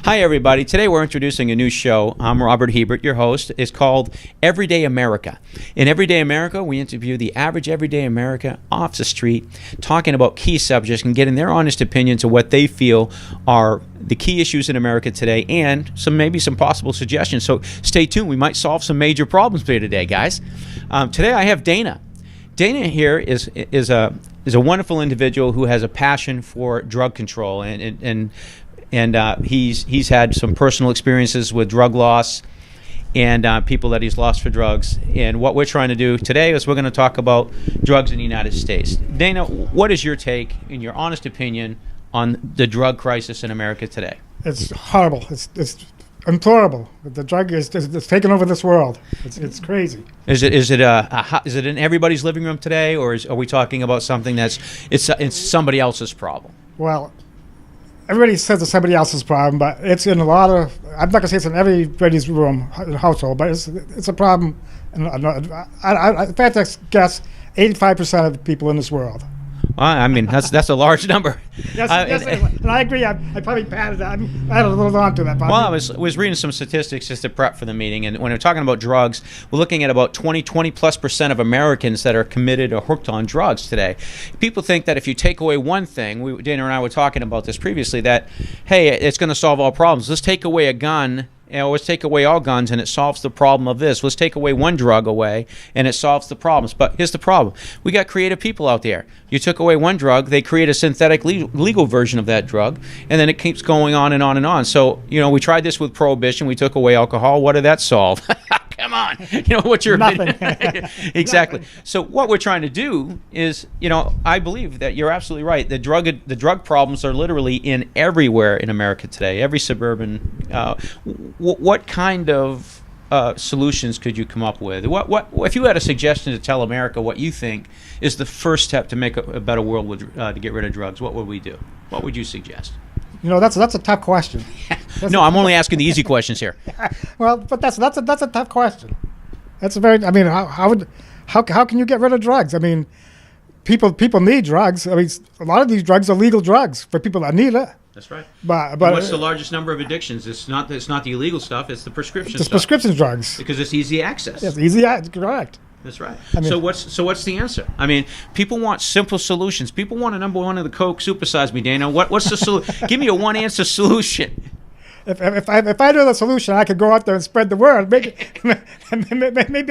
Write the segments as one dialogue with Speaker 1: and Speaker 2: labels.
Speaker 1: Hi, everybody. Today we're introducing a new show. I'm Robert Hebert, your host. It's called Everyday America. In Everyday America, we interview the average everyday American off the street, talking about key subjects and getting their honest opinions of what they feel are the key issues in America today, and maybe some possible suggestions. So stay tuned. We might solve some major problems for you today, guys. Today I have Dana. Dana here is a wonderful individual who has a passion for drug control, and he's had some personal experiences with drug loss and people that he's lost for drugs. And what we're trying to do today is we're going to talk about drugs in the United States. Dana, what is your take, in your honest opinion, on the drug crisis in America today?
Speaker 2: It's horrible. It's intolerable. The drug is taken over this world. It's crazy.
Speaker 1: Is it in everybody's living room today, or are we talking about something it's somebody else's problem?
Speaker 2: Well, everybody says it's somebody else's problem, but it's in a lot of. I'm not gonna say it's in everybody's room household, but it's a problem. In fact, I guess 85% of the people in this world.
Speaker 1: Well, I mean, that's a large number.
Speaker 2: Yes, and I agree. I probably padded that. I had a little on to that.
Speaker 1: Well, I was reading some statistics just to prep for the meeting, and when we're talking about drugs, we're looking at about 20+% of Americans that are committed or hooked on drugs today. People think that if you take away one thing, Dana and I were talking about this previously, that, hey, it's going to solve all problems. Let's take away a gun. Let's take away all guns and it solves the problem of this. Let's take away one drug away and it solves the problems. But here's the problem. We got creative people out there. You took away one drug, they create a synthetic legal version of that drug, and then it keeps going on and on and on. So, we tried this with prohibition. We took away alcohol. What did that solve? Come on. What's your
Speaker 2: Nothing.
Speaker 1: Exactly.
Speaker 2: Nothing.
Speaker 1: So what we're trying to do is, I believe that you're absolutely right. The drug problems are literally in everywhere in America today, every suburban. What kind of solutions could you come up with? What if you had a suggestion to tell America what you think is the first step to make a better world to get rid of drugs? What would we do? What would you suggest?
Speaker 2: That's a tough question.
Speaker 1: No, I'm only asking the easy questions here.
Speaker 2: Well, but that's a tough question. That's a very. I mean, how can you get rid of drugs? I mean, people need drugs. I mean, a lot of these drugs are legal drugs for people that need it.
Speaker 1: That's right.
Speaker 2: But
Speaker 1: what's the largest number of addictions? It's not the illegal stuff. It's the prescription stuff.
Speaker 2: It's prescription drugs
Speaker 1: because it's easy access.
Speaker 2: Yes, easy access. Correct.
Speaker 1: That's right.
Speaker 2: I mean,
Speaker 1: so what's the answer? I mean, people want simple solutions. People want a number one of the Coke. Supersize me, Dana. What's the solution? Give me a one answer solution.
Speaker 2: If I knew the solution, I could go out there and spread the word. Maybe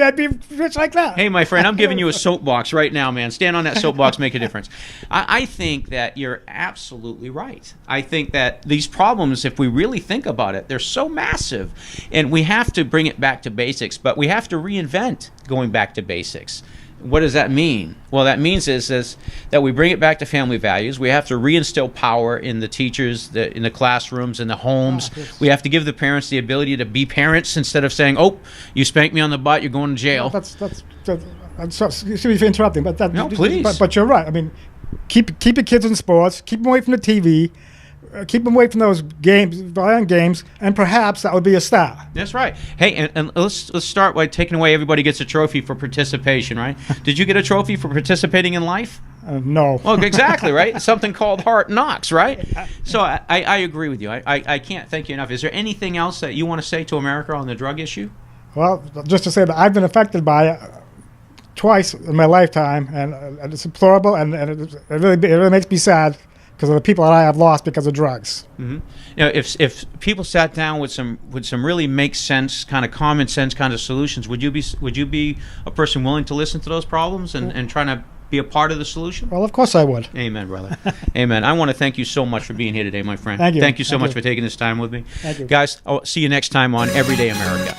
Speaker 2: I'd be rich like that.
Speaker 1: Hey, my friend, I'm giving you a soapbox right now, man. Stand on that soapbox, make a difference. I think that you're absolutely right. I think that these problems, if we really think about it, they're so massive, and we have to bring it back to basics. But we have to reinvent going back to basics. What does that mean? Well, that means is that we bring it back to family values. We have to reinstill power in the teachers, in the classrooms, in the homes.
Speaker 2: Yes.
Speaker 1: We have to give the parents the ability to be parents instead of saying, "Oh, you spanked me on the butt, you're going to jail."
Speaker 2: I'm sorry, excuse me for interrupting, but
Speaker 1: No, please.
Speaker 2: But you're right. I mean, keep your kids in sports. Keep them away from the TV. Keep them away from those violent games, and perhaps that would be a start.
Speaker 1: That's right. Hey, and let's start by taking away everybody gets a trophy for participation, right? Did you get a trophy for participating in life?
Speaker 2: No.
Speaker 1: Well, exactly, right? Something called Hard Knocks, right? So I agree with you. I can't thank you enough. Is there anything else that you want to say to America on the drug issue?
Speaker 2: Well, just to say that I've been affected by it twice in my lifetime, and it's deplorable, and it really makes me sad because of the people that I have lost because of drugs.
Speaker 1: Mm-hmm. If people sat down with some really make sense, kind of common sense kind of solutions, would you be a person willing to listen to those problems and trying to be a part of the solution?
Speaker 2: Well, of course I would.
Speaker 1: Amen, brother. Amen. I want to thank you so much for being here today, my friend.
Speaker 2: Thank you.
Speaker 1: Thank you so
Speaker 2: Thank
Speaker 1: much
Speaker 2: you.
Speaker 1: for taking this time with me.
Speaker 2: Thank you.
Speaker 1: Guys, I'll see you next time on Everyday America.